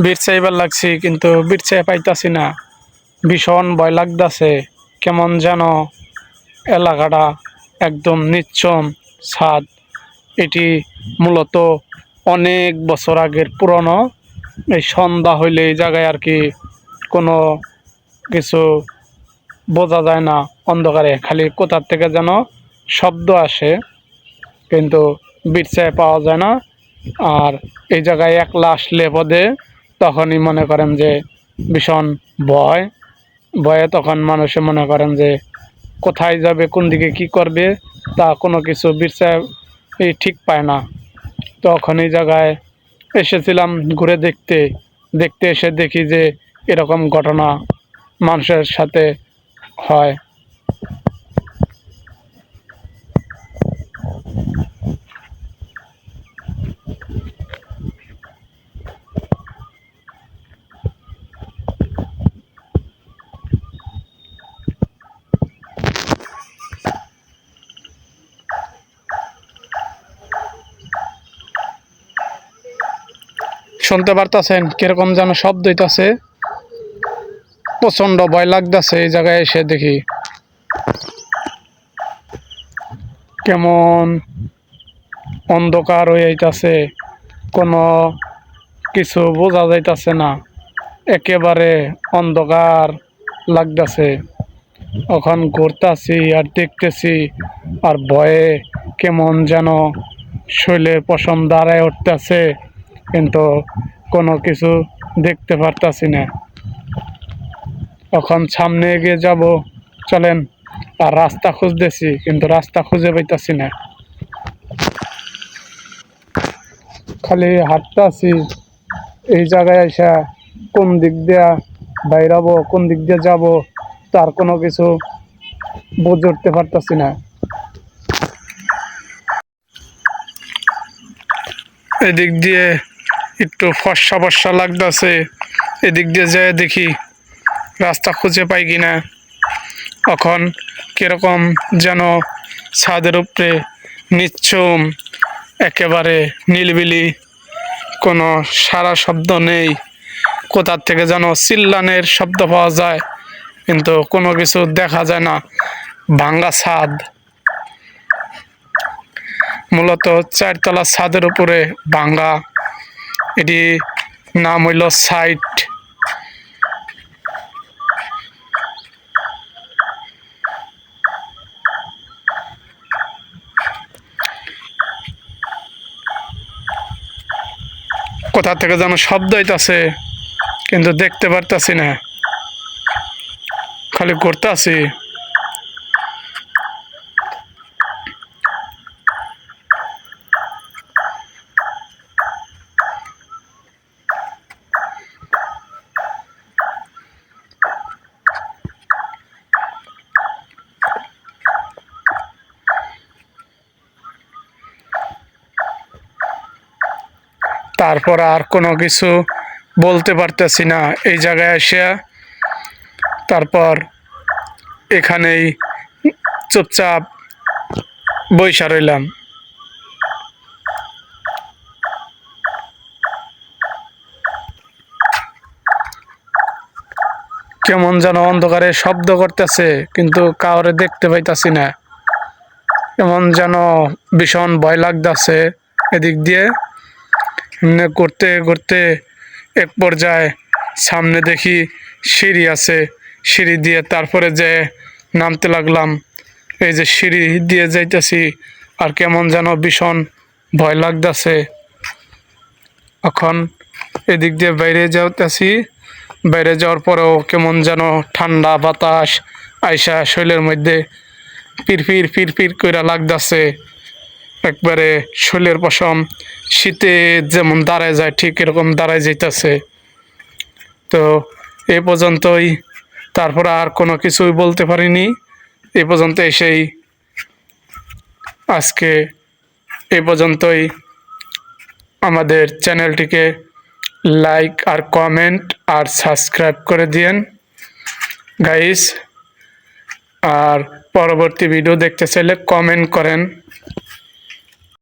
বীর চাইবার লাগছি, কিন্তু বীর চাই পাইতাছি না। ভীষণ ভয় লাগতেছে। কেমন যেন এলাকাটা একদম নিশ্চম ছাদ। এটি মূলত অনেক বছর আগের পুরনো। এই সন্ধ্যা হইলে এই জায়গায় আর কি কোনো কিছু বোঝা যায় না, অন্ধকারে খালি কোথার থেকে যেন শব্দ আসে, কিন্তু বিরচায় পাওয়া যায় না। আর এই জায়গায় একলা আসলে পদে তখনই মনে করেন যে ভীষণ ভয়ে তখন মানুষে মনে করেন যে কোথায় যাবে, কোন দিকে কি করবে, তা কোনো কিছু বিরচায় ঠিক পায় না। তখন এই জায়গায় এসেছিলাম ঘুরে দেখতে দেখতে, এসে দেখি যে এরকম ঘটনা মানুষের সাথে হয়। শুনতে পারতেছেন কিরকম যেন শব্দ হইতাছে। প্রচন্ড ভয় লাগতেছে এই জায়গায় এসে দেখি কেমন অন্ধকার হয়ে যাইতাছে, কোনো কিছু বোঝা যাইতাছে না, একেবারে অন্ধকার লাগতেছে। এখন ঘুরতেছি আর দেখতেছি, আর ভয়ে কেমন যেন শরীরের পশম দাঁড়ায় উঠতেছে, কিন্তু কোনো কিছু দেখতে পারতাছি না। এখন সামনে এগিয়ে যাব, চলেন। আর রাস্তা খুঁজতেছি, কিন্তু রাস্তা খুঁজে পাইতাছি না, খালি হাঁটতেছি। এই জায়গায় এসে কোন দিক দিয়ে বাইরাবো, কোন দিক দিয়ে যাব, তার কোনো কিছু বুঝে উঠতে পারতাছি না। এদিক দিয়ে একটু ফর্সা ফর্সা লাগতেছে, এদিক দিয়ে যায় দেখি রাস্তা খুঁজে পাই কিনা। এখন কিরকম যেন ছাদের উপরে নিশ্চুম, একেবারে নিলবিলি, কোনো সারা শব্দ নেই। কোথার থেকে যেন চিল্লানের শব্দ পাওয়া যায়, কিন্তু কোনো কিছু দেখা যায় না। ভাঙ্গা ছাদ, মূলত 4 তলা ছাদের উপরে ভাঙ্গা। এটি নাম হইল সাইট। কোথা থেকে যেন শব্দ হইতাছে, কিন্তু দেখতে পারতাছি না, খালি ঘুরতাছি। তারপর আর কোনো কিছু বলতে পারতেছি না এই জায়গায় এসে। তারপর এখানেই চুপচাপ বইসা রইলাম। কেমন যেন অন্ধকারে শব্দ করতেছে, কিন্তু কাউরে দেখতে পাইতাছি না। কেমন যেন ভীষণ ভয় লাগতেছে। এদিক দিয়ে করতে করতে এক পর্যায়ে সামনে দেখি সিঁড়ি আছে, সিঁড়ি দিয়ে তারপরে যে নামতে লাগলাম। এই যে সিঁড়ি দিয়ে যাইতেছি, আর কেমন যেন ভীষণ ভয় লাগতেছে। এখন এদিক দিয়ে বাইরে যাইতেছি, বাইরে যাওয়ার পরেও কেমন যেন ঠান্ডা বাতাস আইসা শরীরের মধ্যে পিরপির পিরপির করে লাগতেছে। একবারে শরীরের পশম শীতে যেমন দাঁড়ায় যায়, ঠিক এরকম দাঁড়ায় যাইতেছে। তো এ পর্যন্তই, তারপর আর কোনো কিছুই বলতে পারিনি। এ পর্যন্ত এসেই আজকে এ পর্যন্তই। আমাদের চ্যানেলটিকে লাইক আর কমেন্ট আর সাবস্ক্রাইব করে দিয়েন গাইস। আর পরবর্তী ভিডিও দেখতে চাইলে কমেন্ট করেন।